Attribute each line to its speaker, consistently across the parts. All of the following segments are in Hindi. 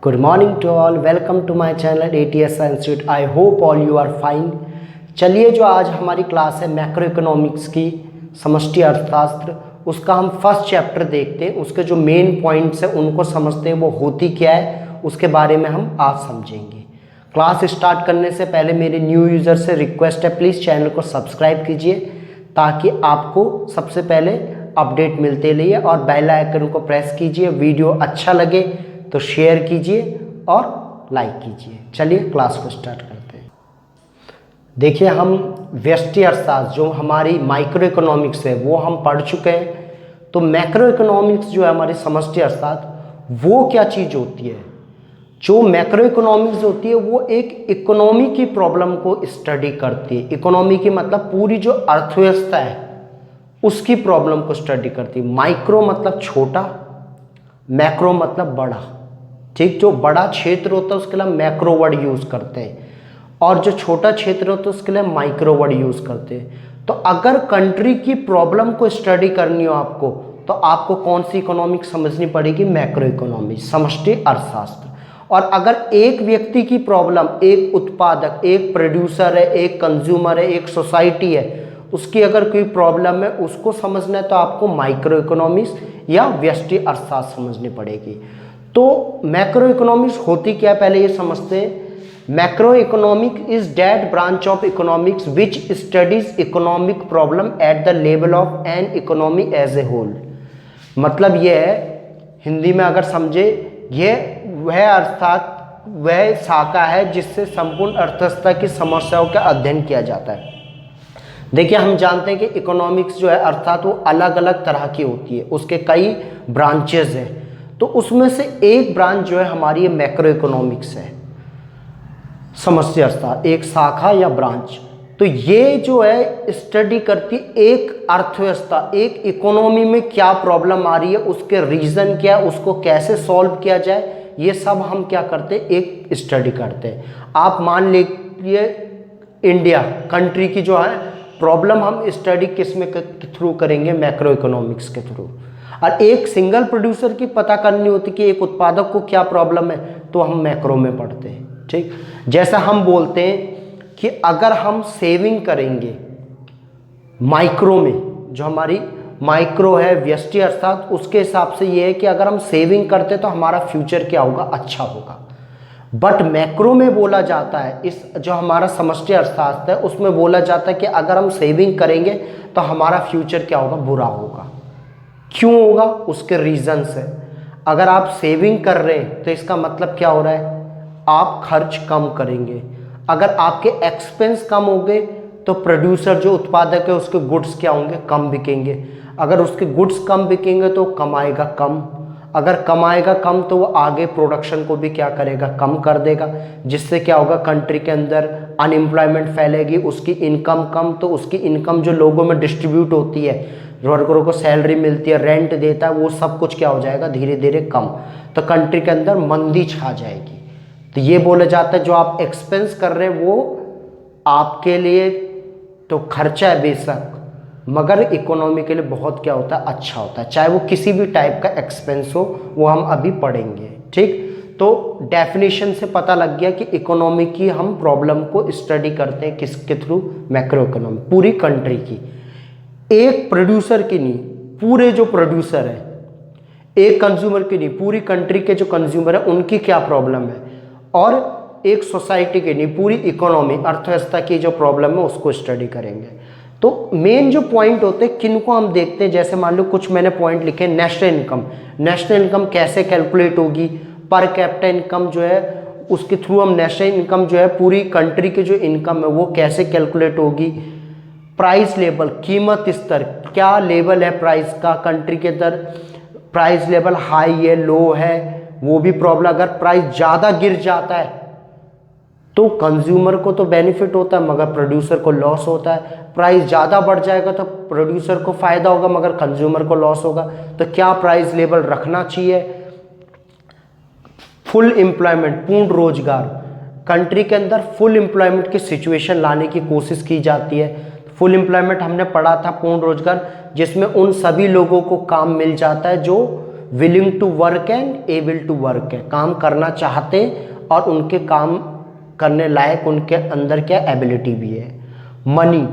Speaker 1: Good morning to all. Welcome to my channel ATS Institute. I hope all you are fine. चलिए जो आज हमारी क्लास है मैक्रो इकोनॉमिक्स की समष्टि अर्थशास्त्र, उसका हम फर्स्ट चैप्टर देखते हैं। उसके जो मेन पॉइंट्स हैं उनको समझते हैं, वो होती क्या है उसके बारे में हम आज समझेंगे। क्लास स्टार्ट करने से पहले मेरे न्यू यूज़र से रिक्वेस्ट है, प्लीज़ चैनल को सब्सक्राइब कीजिए ताकि आपको सबसे पहले अपडेट मिलते रहिए और बेल आइकन को प्रेस कीजिए। वीडियो अच्छा लगे तो शेयर कीजिए और लाइक कीजिए। चलिए क्लास को स्टार्ट करते हैं। देखिए, हम व्यष्टि अर्थशास्त्र जो हमारी माइक्रो इकोनॉमिक्स है वो हम पढ़ चुके हैं। तो मैक्रो इकोनॉमिक्स जो है हमारी समष्टि अर्थशास्त्र, वो क्या चीज़ होती है? जो मैक्रो इकोनॉमिक्स होती है वो एक इकोनॉमी की प्रॉब्लम को स्टडी करती है। इकोनॉमी की मतलब पूरी जो अर्थव्यवस्था है उसकी प्रॉब्लम को स्टडी करती है। माइक्रो मतलब छोटा, मैक्रो मतलब बड़ा। ठीक, जो बड़ा क्षेत्र होता है उसके लिए मैक्रो वर्ड यूज़ करते हैं और जो छोटा क्षेत्र होता है उसके लिए माइक्रो वर्ड यूज़ करते हैं। तो अगर कंट्री की प्रॉब्लम को स्टडी करनी हो आपको, तो आपको कौन सी इकोनॉमिक्स समझनी पड़ेगी? मैक्रो इकोनॉमिक्स, समष्टि अर्थशास्त्र। और अगर एक व्यक्ति की प्रॉब्लम, एक उत्पादक, एक प्रोड्यूसर है, एक कंज्यूमर है, एक सोसाइटी है, उसकी अगर कोई प्रॉब्लम है उसको समझना है तो आपको माइक्रो इकोनॉमिक्स या व्यष्टि अर्थशास्त्र समझनी पड़ेगी। तो मैक्रो इकोनॉमिक्स होती क्या है पहले ये समझते हैं। Macro economic is that branch of economics which studies economic problem at the level of an economy as a whole. मतलब ये है, हिंदी में अगर समझे, ये वह शाखा है जिससे संपूर्ण अर्थव्यवस्था की समस्याओं का अध्ययन किया जाता है। देखिए, हम जानते हैं कि इकोनॉमिक्स जो है अर्थात वो अलग अलग तरह की होती है, उसके कई ब्रांचेज हैं। तो उसमें से एक ब्रांच जो है हमारी ये मैक्रो इकोनॉमिक्स है, समष्टि अर्थशास्त्र, एक शाखा या ब्रांच। तो ये जो है स्टडी करती एक अर्थव्यवस्था, एक इकोनॉमी में क्या प्रॉब्लम आ रही है, उसके रीज़न क्या है, उसको कैसे सॉल्व किया जाए, ये सब हम क्या करते हैं, एक स्टडी करते हैं। आप मान लीजिए इंडिया कंट्री की जो है प्रॉब्लम हम स्टडी किस में के थ्रू करेंगे? मैक्रो इकोनॉमिक्स के थ्रू। और एक सिंगल प्रोड्यूसर की पता करनी होती कि एक उत्पादक को क्या प्रॉब्लम है, तो हम मैक्रो में पढ़ते हैं। ठीक, जैसा हम बोलते हैं कि अगर हम सेविंग करेंगे माइक्रो में, जो हमारी माइक्रो है व्यष्टि अर्थशास्त्र, उसके हिसाब से ये है कि अगर हम सेविंग करते तो हमारा फ्यूचर क्या होगा? अच्छा होगा। बट मैक्रो में बोला जाता है, इस जो हमारा समष्टि अर्थशास्त्र है उसमें बोला जाता है कि अगर हम सेविंग करेंगे तो हमारा फ्यूचर क्या होगा? बुरा होगा। क्यों होगा? उसके रीजंस है। अगर आप सेविंग कर रहे हैं तो इसका मतलब क्या हो रहा है? आप खर्च कम करेंगे। अगर आपके एक्सपेंस कम होंगे तो प्रोड्यूसर जो उत्पादक है उसके गुड्स क्या होंगे? कम बिकेंगे। अगर उसके गुड्स कम बिकेंगे तो कमाएगा कम। अगर कमाएगा कम तो वो आगे प्रोडक्शन को भी क्या करेगा? कम कर देगा। जिससे क्या होगा? कंट्री के अंदर अनएम्प्लॉयमेंट फैलेगी, उसकी इनकम कम, तो उसकी इनकम जो लोगों में डिस्ट्रीब्यूट होती है, वर्करों को सैलरी मिलती है, रेंट देता है, वो सब कुछ क्या हो जाएगा? धीरे धीरे कम। तो कंट्री के अंदर मंदी छा जाएगी। तो ये बोला जाता है जो आप एक्सपेंस कर रहे हैं वो आपके लिए तो खर्चा है बेशक, मगर इकोनॉमी के लिए बहुत क्या होता है? अच्छा होता है। चाहे वो किसी भी टाइप का एक्सपेंस हो, वो हम अभी पढ़ेंगे। ठीक, तो डेफिनेशन से पता लग गया कि इकोनॉमी की हम प्रॉब्लम को स्टडी करते हैं किसके थ्रू? मैक्रो इकोनॉमी, पूरी कंट्री की। एक प्रोड्यूसर की नहीं, पूरे जो प्रोड्यूसर है, एक कंज्यूमर की नहीं, पूरी कंट्री के जो कंज्यूमर है उनकी क्या प्रॉब्लम है, और एक सोसाइटी की नहीं, पूरी इकोनॉमी अर्थव्यवस्था की जो प्रॉब्लम है उसको स्टडी करेंगे। तो मेन जो पॉइंट होते हैं किनको हम देखते हैं, जैसे मान लो कुछ मैंने पॉइंट लिखे। नेशनल इनकम, नेशनल इनकम कैसे कैलकुलेट होगी? पर कैपिटा इनकम जो है उसके थ्रू हम नेशनल इनकम जो है पूरी कंट्री की जो इनकम है वो कैसे कैलकुलेट होगी? प्राइस लेवल, कीमत स्तर, क्या लेवल है प्राइस का कंट्री के अंदर? प्राइस लेवल हाई है, लो है, वो भी प्रॉब्लम। अगर प्राइस ज़्यादा गिर जाता है तो कंज्यूमर को तो बेनिफिट होता है मगर प्रोड्यूसर को लॉस होता है। प्राइस ज़्यादा बढ़ जाएगा तो प्रोड्यूसर को फ़ायदा होगा मगर कंज्यूमर को लॉस होगा। तो क्या प्राइस लेवल रखना चाहिए? फुल एम्प्लॉयमेंट, पूर्ण रोजगार, कंट्री के अंदर फुल एम्प्लॉयमेंट की सिचुएशन लाने की कोशिश की जाती है। फुल एम्प्लॉयमेंट हमने पढ़ा था, पूर्ण रोजगार, जिसमें उन सभी लोगों को काम मिल जाता है जो willing to work and able to work है, काम करना चाहते और उनके काम करने लायक उनके अंदर क्या एबिलिटी भी है। मनी,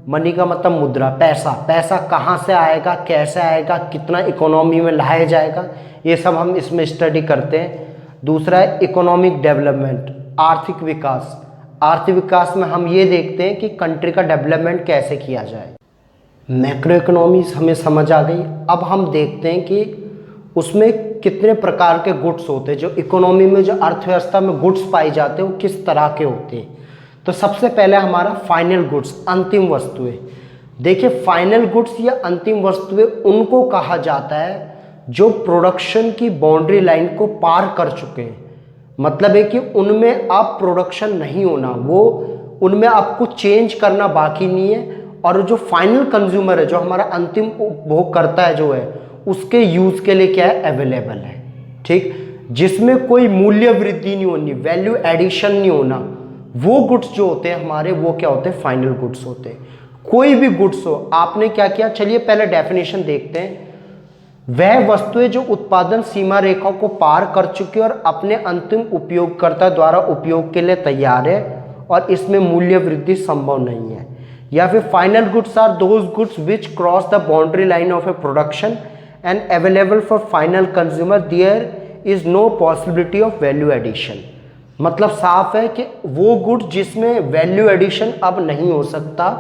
Speaker 1: मनी का मतलब मुद्रा, पैसा, पैसा कहाँ से आएगा, कैसे आएगा, कितना इकोनॉमी में लाया जाएगा, ये सब हम इसमें स्टडी करते हैं। दूसरा है इकोनॉमिक डेवलपमेंट, आर्थिक विकास। आर्थिक विकास में हम ये देखते हैं कि कंट्री का डेवलपमेंट कैसे किया जाए। मैक्रो इकोनॉमीज हमें समझ आ गई। अब हम देखते हैं कि उसमें कितने प्रकार के गुड्स होते हैं, जो इकोनॉमी में, जो अर्थव्यवस्था में गुड्स पाए जाते हैं वो किस तरह के होते हैं। तो सबसे पहले हमारा फाइनल गुड्स, अंतिम वस्तुएं। देखिए फाइनल गुड्स या अंतिम वस्तुएं उनको कहा जाता है जो प्रोडक्शन की बाउंड्री लाइन को पार कर चुके हैं। मतलब है कि उनमें अब प्रोडक्शन नहीं होना, वो उनमें आपको चेंज करना बाकी नहीं है, और जो फाइनल कंज्यूमर है, जो हमारा अंतिम उपभोगकर्ता है जो है, उसके यूज के लिए क्या है, अवेलेबल है। ठीक, जिसमें कोई मूल्य वृद्धि नहीं होनी, वैल्यू एडिशन नहीं होना, वो गुड्स जो होते हैं हमारे, वो क्या होते हैं, फाइनल गुड्स होते हैं। कोई भी गुड्स हो, आपने क्या किया, चलिए पहले डेफिनेशन देखते हैं। वह वस्तुएं जो उत्पादन सीमा रेखा को पार कर चुकी है और अपने अंतिम उपयोगकर्ता द्वारा उपयोग के लिए तैयार है और इसमें मूल्य वृद्धि संभव नहीं है। या फिर final goods are those goods which cross the boundary line of a production and available for final consumer, there is no possibility of value addition. मतलब साफ है कि वो गुड्स जिसमें वैल्यू एडिशन अब नहीं हो सकता।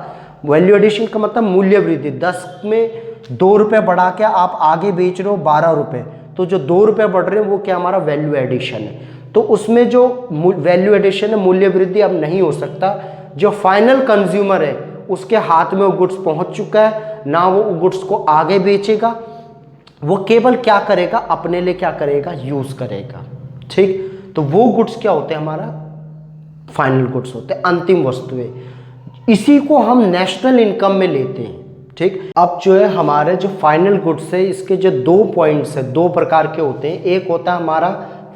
Speaker 1: वैल्यू एडिशन का मतलब मूल्य वृद्धि, 10 में 2 रुपये बढ़ा के आप आगे बेच रहे हो 12 रुपये, तो जो 2 रुपये बढ़ रहे हैं वो क्या, हमारा वैल्यू एडिशन है। तो उसमें जो वैल्यू एडिशन है, मूल्य वृद्धि अब नहीं हो सकता। जो फाइनल कंज्यूमर है उसके हाथ में वो गुड्स पहुंच चुका है, ना वो गुड्स को आगे बेचेगा, वो केवल क्या करेगा, अपने लिए क्या करेगा, यूज करेगा। ठीक, तो वो गुड्स क्या होते हैं, हमारा फाइनल गुड्स होते हैं, अंतिम वस्तुएं। इसी को हम नेशनल इनकम में लेते हैं। ठीक, अब जो है हमारे जो फाइनल गुड्स है, इसके जो 2 पॉइंट्स है, 2 प्रकार के होते हैं। एक होता है हमारा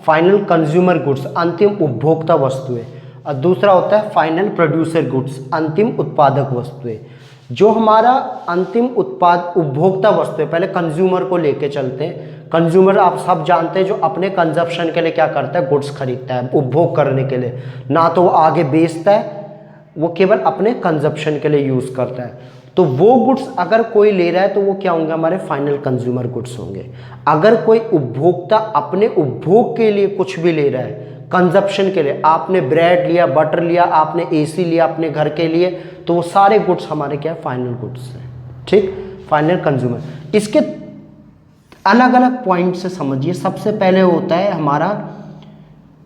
Speaker 1: फाइनल कंज्यूमर गुड्स, अंतिम उपभोक्ता वस्तुएं, और दूसरा होता है फाइनल प्रोड्यूसर गुड्स, अंतिम उत्पादक वस्तुएं। जो हमारा अंतिम उपभोक्ता वस्तु है, पहले कंज्यूमर को लेके चलते हैं। कंज्यूमर आप सब जानते हैं जो अपने कंजप्शन के लिए क्या करता है, गुड्स खरीदता है उपभोग करने के लिए, ना तो वो आगे बेचता है, वो केवल अपने कंजप्शन के लिए यूज करता है। तो वो गुड्स अगर कोई ले रहा है तो वो क्या होंगे, हमारे फाइनल कंज्यूमर गुड्स होंगे। अगर कोई उपभोक्ता अपने उपभोग के लिए कुछ भी ले रहा है, कंजप्शन के लिए, आपने ब्रेड लिया, बटर लिया, आपने एसी लिया अपने घर के लिए, तो वो सारे गुड्स हमारे क्या है, फाइनल गुड्स हैं। ठीक, फाइनल कंज्यूमर। इसके अलग अलग पॉइंट से समझिए। सबसे पहले होता है हमारा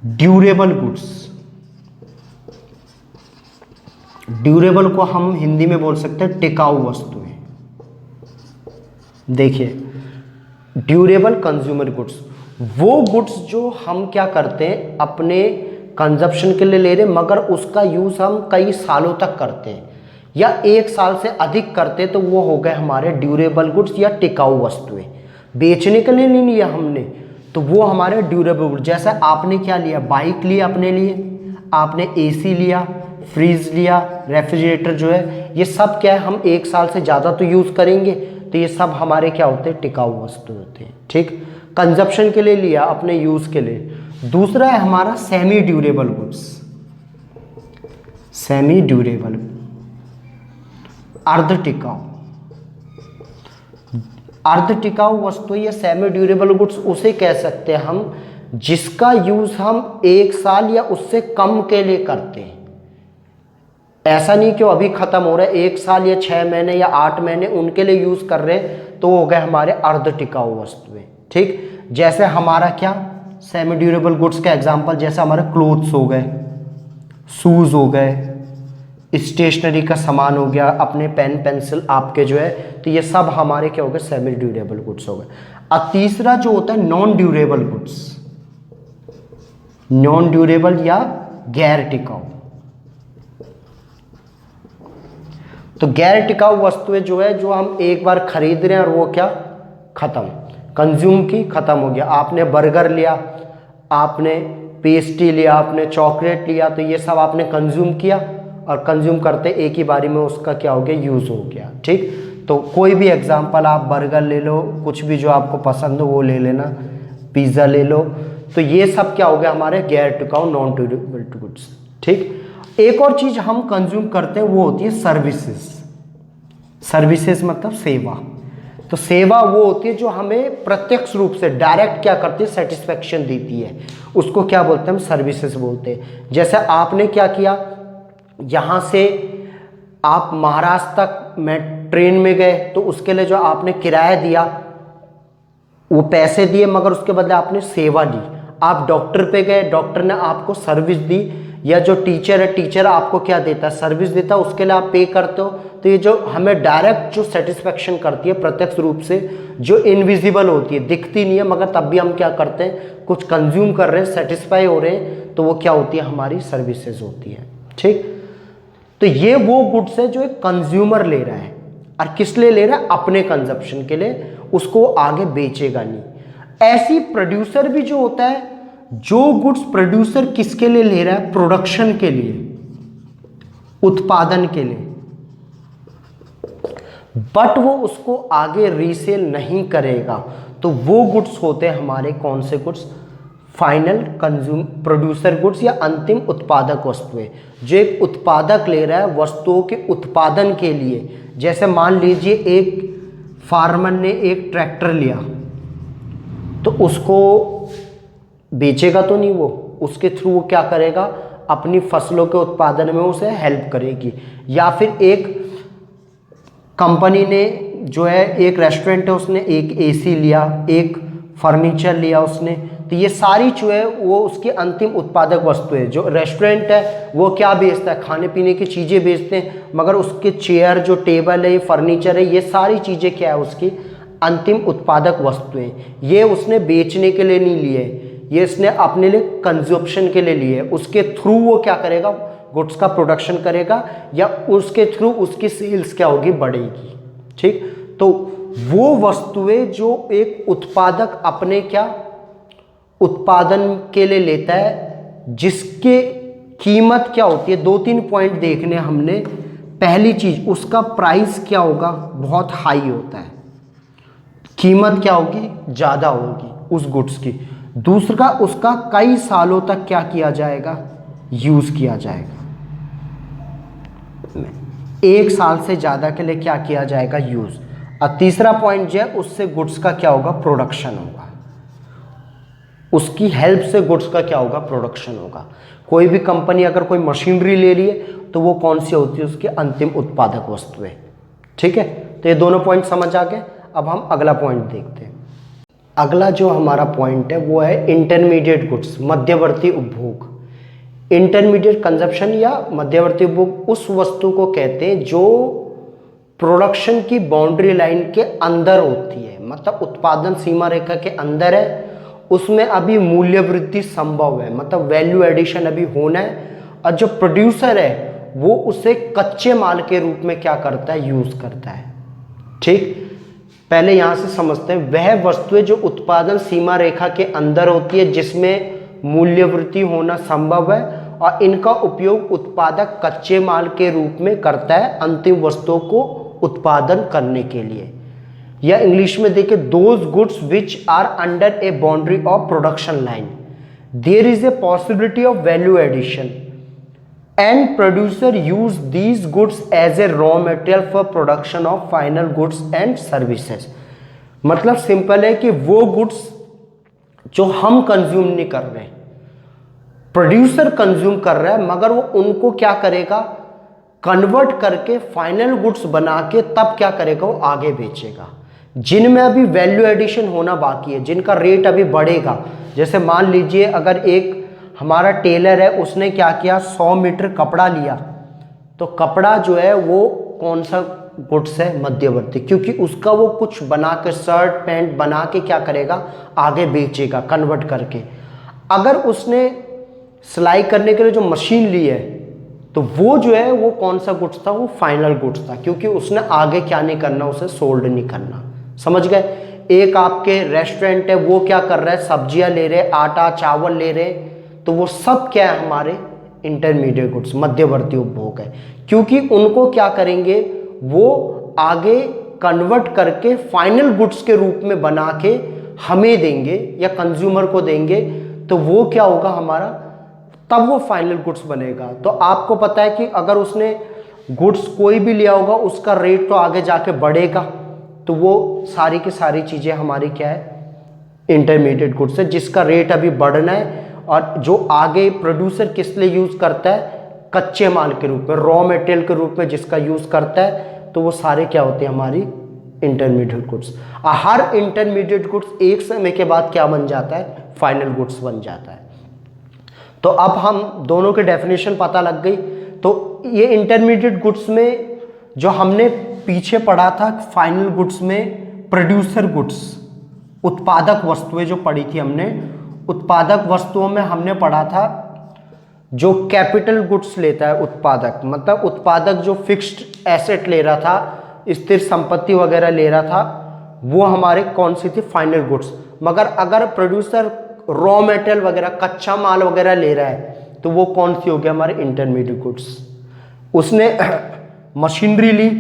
Speaker 1: ड्यूरेबल गुड्स। ड्यूरेबल को हम हिंदी में बोल सकते हैं टिकाऊ वस्तुएं। देखिए ड्यूरेबल कंज्यूमर गुड्स, वो गुड्स जो हम क्या करते हैं, अपने कंजप्शन के लिए ले रहे, मगर उसका यूज़ हम कई सालों तक करते हैं या 1 साल से अधिक करते, तो वो हो गए हमारे ड्यूरेबल गुड्स या टिकाऊ वस्तुएं। बेचने के लिए नहीं लिया हमने, तो वो हमारे ड्यूरेबल गुड्स। जैसे आपने क्या लिया, बाइक लिया अपने लिए, आपने एसी लिया, फ्रीज लिया, रेफ्रिजरेटर जो है, ये सब क्या है, हम 1 साल से ज़्यादा तो यूज़ करेंगे, तो ये सब हमारे क्या होते हैं, टिकाऊ वस्तु होते हैं। ठीक, कंजप्शन के लिए लिया, अपने यूज़ के लिए। दूसरा है हमारा semi durable goods. Semi durable, अर्ध टिकाऊ। अर्ध टिकाऊ वस्तु या सेमी ड्यूरेबल गुड्स उसे कह सकते हैं हम जिसका यूज़ हम 1 साल या उससे कम के लिए करते हैं। ऐसा नहीं कि अभी ख़त्म हो रहा है, 1 साल या 6 महीने या 8 महीने उनके लिए यूज़ कर रहे हैं, तो हो गए हमारे अर्ध टिकाऊ वस्तुएं। ठीक, जैसे हमारा क्या सेमी ड्यूरेबल गुड्स का एग्जांपल, जैसे हमारे क्लोथ्स हो गए, शूज़ हो गए, स्टेशनरी का सामान हो गया, अपने पेन पेंसिल आपके जो है, तो ये सब हमारे क्या हो गए, सेमी ड्यूरेबल गुड्स हो गए। और तीसरा जो होता है non durable goods, non durable या गैर टिकाऊ। तो गैर टिकाऊ वस्तुएं जो है, जो हम एक बार खरीद रहे हैं और वो क्या खत्म, कंज्यूम की, खत्म हो गया। आपने बर्गर लिया, आपने पेस्ट्री लिया, आपने चॉकलेट लिया, तो ये सब आपने कंज्यूम किया और कंज्यूम करते एक ही बारी में उसका क्या हो गया, यूज़ हो गया। ठीक, तो कोई भी एग्जांपल आप बर्गर ले लो, कुछ भी जो आपको पसंद हो वो ले लेना, पिज़्ज़ा ले लो, तो ये सब क्या हो गया हमारे गैर टिकाऊ नॉन ड्यूरेबल गुड्स। ठीक। एक और चीज़ हम कंज्यूम करते हैं वो होती है सर्विसेज। सर्विसेज मतलब सेवा। तो सेवा वो होती है जो हमें प्रत्यक्ष रूप से डायरेक्ट क्या करती है, सेटिस्फेक्शन देती है, उसको क्या बोलते हैं हम, सर्विसेज बोलते हैं। जैसे आपने क्या किया, यहाँ से आप महाराष्ट्र तक में ट्रेन में गए, तो उसके लिए जो आपने किराया दिया वो पैसे दिए, मगर उसके बदले आपने सेवा ली। आप डॉक्टर पे गए, डॉक्टर ने आपको सर्विस दी, या जो टीचर है, टीचर आपको क्या देता है, सर्विस देता है, उसके लिए आप पे करते हो। तो ये जो हमें डायरेक्ट जो सेटिस्फेक्शन करती है प्रत्यक्ष रूप से, जो इनविजिबल होती है, दिखती नहीं है, मगर तब भी हम क्या करते हैं, कुछ कंज्यूम कर रहे हैं, सेटिस्फाई हो रहे हैं, तो वो क्या होती है, हमारी सर्विसेज होती है। ठीक। तो ये वो गुड्स है जो एक कंज्यूमर ले रहा है, और किस लिए ले रहा है, अपने कंजप्शन के लिए, उसको आगे बेचेगा नहीं। ऐसी प्रोड्यूसर भी जो होता है, जो गुड्स प्रोड्यूसर किसके लिए ले रहा है, प्रोडक्शन के लिए, उत्पादन के लिए, बट वो उसको आगे रीसेल नहीं करेगा, तो वो गुड्स होते हैं हमारे कौन से goods, final consume producer goods, या अंतिम उत्पादक वस्तुएं, जो एक उत्पादक ले रहा है वस्तुओं के उत्पादन के लिए। जैसे मान लीजिए एक फार्मर ने एक ट्रैक्टर लिया, तो उसको बेचेगा तो नहीं, वो उसके थ्रू वो क्या करेगा, अपनी फसलों के उत्पादन में उसे हेल्प करेगी। या फिर एक कंपनी ने जो है, एक रेस्टोरेंट है, उसने एक एसी लिया, एक फर्नीचर लिया उसने, तो ये सारी जो है वो उसकी अंतिम उत्पादक वस्तु है। जो रेस्टोरेंट है वो क्या बेचता है, खाने पीने की चीज़ें बेचते हैं, मगर उसके चेयर, जो टेबल है, फर्नीचर है, ये सारी चीज़ें क्या है, उसकी अंतिम उत्पादक वस्तुएं। ये उसने बेचने के लिए नहीं लिए, ये इसने अपने लिए कंजप्शन के लिए लिए। उसके थ्रू वो क्या करेगा, गुड्स का प्रोडक्शन करेगा, या उसके थ्रू उसकी सेल्स क्या होगी, बढ़ेगी। ठीक। तो वो वस्तुएं जो एक उत्पादक अपने क्या उत्पादन के लिए लेता है, जिसके कीमत क्या होती है, 2-3 पॉइंट देखने हमने। पहली चीज, उसका प्राइस क्या होगा, बहुत हाई होता है, कीमत क्या होगी, ज़्यादा होगी उस गुड्स की। दूसरा, उसका कई सालों तक क्या किया जाएगा, यूज़ किया जाएगा, 1 साल से ज़्यादा के लिए क्या किया जाएगा, यूज़। और तीसरा पॉइंट जो है, उससे गुड्स का क्या होगा, प्रोडक्शन होगा, उसकी हेल्प से गुड्स का क्या होगा, प्रोडक्शन होगा। कोई भी कंपनी अगर कोई मशीनरी ले रही है, तो वो कौन सी होती है, उसकी अंतिम उत्पादक वस्तुएं। ठीक है। तो ये दोनों पॉइंट समझ आ गए। अब हम अगला पॉइंट देखते हैं। अगला जो हमारा पॉइंट है वो है इंटरमीडिएट गुड्स, मध्यवर्ती उपभोग। इंटरमीडिएट कंजप्शन या मध्यवर्ती उपभोग उस वस्तु को कहते हैं जो प्रोडक्शन की बाउंड्री लाइन के अंदर होती है, मतलब उत्पादन सीमा रेखा के अंदर है, उसमें अभी मूल्य वृद्धि संभव है, मतलब वैल्यू एडिशन अभी होना है, और जो प्रोड्यूसर है वो उसे कच्चे माल के रूप में क्या करता है, यूज करता है। ठीक। पहले यहां से समझते हैं, वह वस्तुएं जो उत्पादन सीमा रेखा के अंदर होती है, जिसमें मूल्य वृद्धि होना संभव है, और इनका उपयोग उत्पादक कच्चे माल के रूप में करता है अंतिम वस्तुओं को उत्पादन करने के लिए। या इंग्लिश में देखिए, those goods which are under a boundary of production line, there is a possibility of value addition and producer use these goods as a raw material for production of final goods and services. मतलब सिंपल है कि वो गुड्स जो हम कंज्यूम नहीं कर रहे, प्रोड्यूसर कंज्यूम कर रहा है, मगर वो उनको क्या करेगा, कन्वर्ट करके फाइनल गुड्स बना के तब क्या करेगा, वो आगे बेचेगा, जिनमें अभी वैल्यू एडिशन होना बाकी है, जिनका रेट अभी बढ़ेगा। जैसे मान लीजिए अगर एक हमारा टेलर है, उसने क्या किया, 100 मीटर कपड़ा लिया, तो कपड़ा जो है वो कौन सा गुड्स है, मध्यवर्ती, क्योंकि उसका वो कुछ बना के शर्ट पैंट बना के क्या करेगा, आगे बेचेगा कन्वर्ट करके। अगर उसने सिलाई करने के लिए जो मशीन ली है, तो वो जो है वो कौन सा गुड्स था, वो फाइनल गुड्स था, क्योंकि उसने आगे क्या नहीं करना, उसे सोल्ड नहीं करना। समझ गए। एक आपके रेस्टोरेंट है, वो क्या कर रहा है, सब्जियां ले रहे, आटा चावल ले रहे, तो वो सब क्या है, हमारे इंटरमीडिएट गुड्स, मध्यवर्ती उपभोग है, क्योंकि उनको क्या करेंगे, वो आगे कन्वर्ट करके फाइनल गुड्स के रूप में बना के हमें देंगे या कंज्यूमर को देंगे, तो वो क्या होगा हमारा, तब वो फाइनल गुड्स बनेगा। तो आपको पता है कि अगर उसने गुड्स कोई भी लिया होगा उसका रेट तो आगे जाके बढ़ेगा, तो वो सारी की सारी चीज़ें हमारी क्या है, इंटरमीडिएट गुड्स है, जिसका रेट अभी बढ़ना है और जो आगे प्रोड्यूसर किस लिए यूज़ करता है, कच्चे माल के रूप में, रॉ मटेरियल के रूप में जिसका यूज़ करता है, तो वो सारे क्या होते हैं हमारी इंटरमीडिएट गुड्स। हर इंटरमीडिएट गुड्स एक समय के बाद क्या बन जाता है, फाइनल गुड्स बन जाता है। तो अब हम दोनों के डेफिनेशन पता लग गई। तो ये इंटरमीडिएट गुड्स में जो हमने पीछे पढ़ा था, फाइनल गुड्स में प्रोड्यूसर गुड्स, उत्पादक वस्तुएं जो पढ़ी थी हमने, उत्पादक वस्तुओं में हमने पढ़ा था जो कैपिटल गुड्स लेता है उत्पादक, मतलब उत्पादक जो फिक्स्ड एसेट ले रहा था, स्थिर संपत्ति वगैरह ले रहा था, वो हमारे कौन सी थी, फाइनल गुड्स। मगर अगर प्रोड्यूसर रॉ मटेरियल वगैरह, कच्चा माल वगैरह ले रहा है, तो वो कौन सी हो गया, हमारे इंटरमीडिएट गुड्स। उसने मशीनरी ली,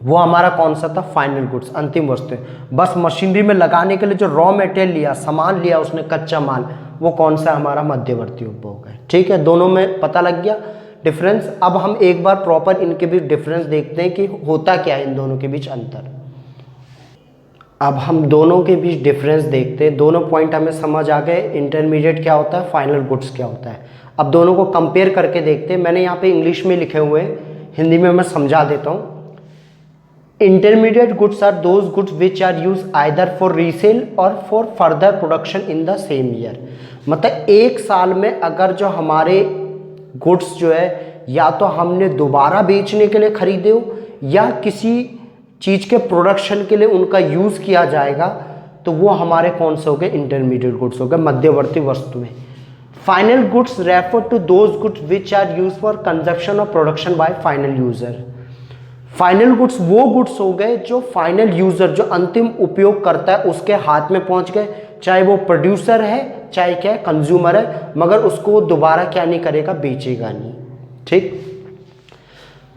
Speaker 1: वो हमारा कौन सा था, फाइनल गुड्स, अंतिम वस्तु। बस मशीनरी में लगाने के लिए जो रॉ मटेरियल लिया, सामान लिया उसने, कच्चा माल, वो कौन सा हमारा मध्यवर्ती उपभोग है। ठीक है, दोनों में पता लग गया डिफरेंस। अब हम एक बार प्रॉपर इनके बीच डिफरेंस देखते हैं कि होता क्या है इन दोनों के बीच अंतर। अब हम दोनों के बीच डिफरेंस देखते हैं, दोनों पॉइंट हमें समझ आ गए, इंटरमीडिएट क्या होता है, फाइनल गुड्स क्या होता है। अब दोनों को कंपेयर करके देखते हैं। मैंने यहाँ पे इंग्लिश में लिखे हुए हैं, हिंदी में मैं समझा देता हूँ। Intermediate goods are those goods which are use either for resale or for further production in the same year. मतलब एक साल में अगर जो हमारे गुड्स जो है या तो हमने दोबारा बेचने के लिए खरीदे हो या किसी चीज़ के प्रोडक्शन के लिए उनका यूज़ किया जाएगा, तो वो हमारे कौन से हो गए, इंटरमीडिएट गुड्स हो गए, मध्यवर्ती वस्तुएं। Final goods refer to those goods which are use for consumption or production by final user. Final goods वो गुड्स हो गए जो फाइनल यूजर, जो अंतिम उपयोग करता है, उसके हाथ में पहुंच गए, चाहे वो प्रोड्यूसर है चाहे क्या है, कंज्यूमर है, मगर उसको वो दोबारा क्या नहीं करेगा, बेचेगा नहीं। ठीक।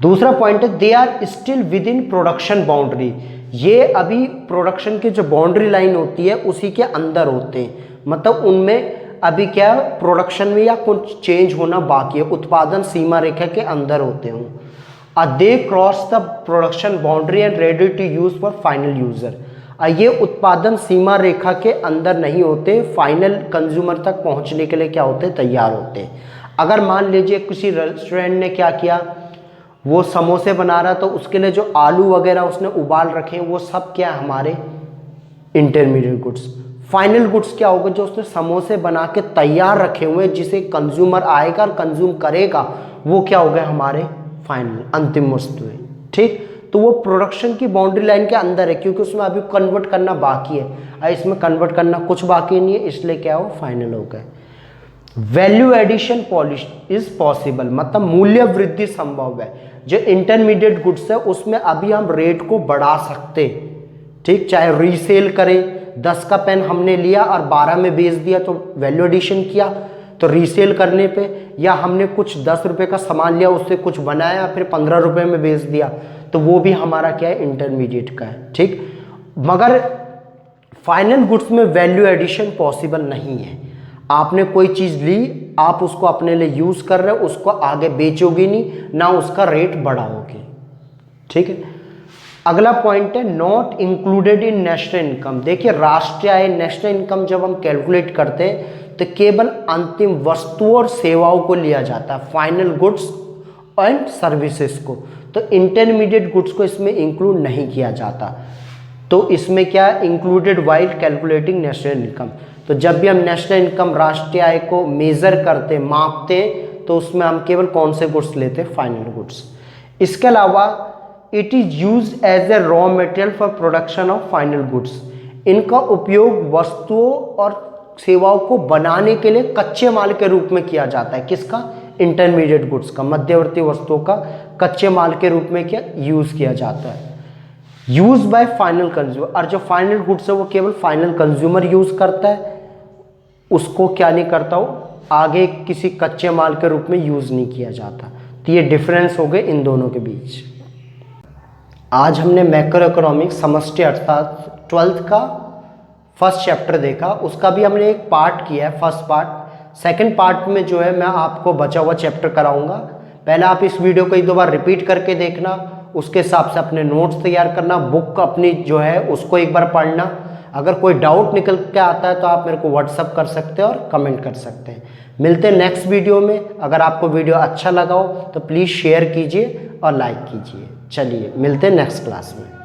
Speaker 1: दूसरा पॉइंट है they are still within production boundary. ये अभी प्रोडक्शन की जो बाउंड्री लाइन होती है उसी के अंदर होते हैं, मतलब उनमें अभी क्या प्रोडक्शन में या कुछ चेंज होना बाकी है, उत्पादन सीमा रेखा के अंदर होते हों। They cross the production boundary and ready to use for final user. ये उत्पादन सीमा रेखा के अंदर नहीं होते, फाइनल कंज्यूमर तक पहुंचने के लिए क्या होते, तैयार होते। अगर मान लीजिए किसी रेस्टोरेंट ने क्या किया, वो समोसे बना रहा, तो उसके लिए जो आलू वगैरह उसने उबाल रखे हैं, वो सब क्या हमारे इंटरमीडिएट गुड्स। फाइनल गुड्स क्या होगा, जो उसने समोसे बना के तैयार रखे हुए, जिसे कंज्यूमर आएगा और कंज्यूम करेगा, वो क्या हो गए हमारे फाइनल, अंतिम वस्तुएं। ठीक। तो वो प्रोडक्शन की बाउंड्री लाइन के अंदर है, क्योंकि उसमें अभी कन्वर्ट करना बाकी है, इसमें कन्वर्ट करना कुछ बाकी नहीं है, इसलिए क्या हो, फाइनल हो गए। Value addition polish is possible, मतलब मूल्य वृद्धि संभव है। जो इंटरमीडिएट गुड्स है उसमें अभी हम रेट को बढ़ा सकते। ठीक। चाहे रीसेल करें, 10 का पेन हमने लिया और 12 में बेच दिया तो वैल्यू एडिशन किया, तो रीसेल करने पे, या हमने कुछ 10 रुपये का सामान लिया, उससे कुछ बनाया फिर 15 रुपये में बेच दिया, तो वो भी हमारा क्या है, इंटरमीडिएट का है। ठीक। मगर फाइनल गुड्स में वैल्यू एडिशन पॉसिबल नहीं है। आपने कोई चीज़ ली, आप उसको अपने लिए यूज़ कर रहे हो, उसको आगे बेचोगे नहीं, ना उसका रेट बढ़ाओगे। ठीक है। अगला पॉइंट है not included in national income. देखिए राष्ट्रीय आय, नेशनल इनकम जब हम कैलकुलेट करते हैं तो केवल अंतिम वस्तुओं और सेवाओं को लिया जाता है, फाइनल गुड्स एंड सर्विसेज को। तो इंटरमीडिएट गुड्स को इसमें इंक्लूड नहीं किया जाता। तो इसमें क्या included while calculating national income. तो जब भी हम नेशनल इनकम, राष्ट्रीय आय को मेजर करते, मापते, तो उसमें हम केवल कौन से गुड्स लेते, फाइनल गुड्स। इसके अलावा it is use as a raw material for production of final goods. इनका उपयोग वस्तुओं और सेवाओं को बनाने के लिए कच्चे माल के रूप में किया जाता है। किसका, इंटरमीडिएट गुड्स का, मध्यवर्ती वस्तुओं का कच्चे माल के रूप में क्या यूज किया जाता है। यूज बाय फाइनल कंज्यूमर, और जो फाइनल गुड्स है वो केवल फाइनल कंज्यूमर यूज करता है, उसको क्या नहीं करता हो, आगे किसी कच्चे माल के रूप में यूज नहीं किया जाता। तो ये डिफरेंस हो गए इन दोनों के बीच। आज हमने मैक्रो इकोनॉमिक्स समष्टि अर्थशास्त्र 12th का फर्स्ट चैप्टर देखा, उसका भी हमने एक पार्ट किया है, फर्स्ट पार्ट। सेकंड पार्ट में जो है मैं आपको बचा हुआ चैप्टर कराऊंगा। पहले आप इस वीडियो को एक दो बार रिपीट करके देखना, उसके हिसाब से अपने नोट्स तैयार करना, बुक अपनी जो है उसको एक बार पढ़ना। अगर कोई डाउट निकल के आता है तो आप मेरे को व्हाट्सअप कर सकते हैं और कमेंट कर सकते हैं। मिलते हैं नेक्स्ट वीडियो में। अगर आपको वीडियो अच्छा लगा हो तो प्लीज़ शेयर कीजिए और लाइक कीजिए। चलिए मिलते हैं नेक्स्ट क्लास में।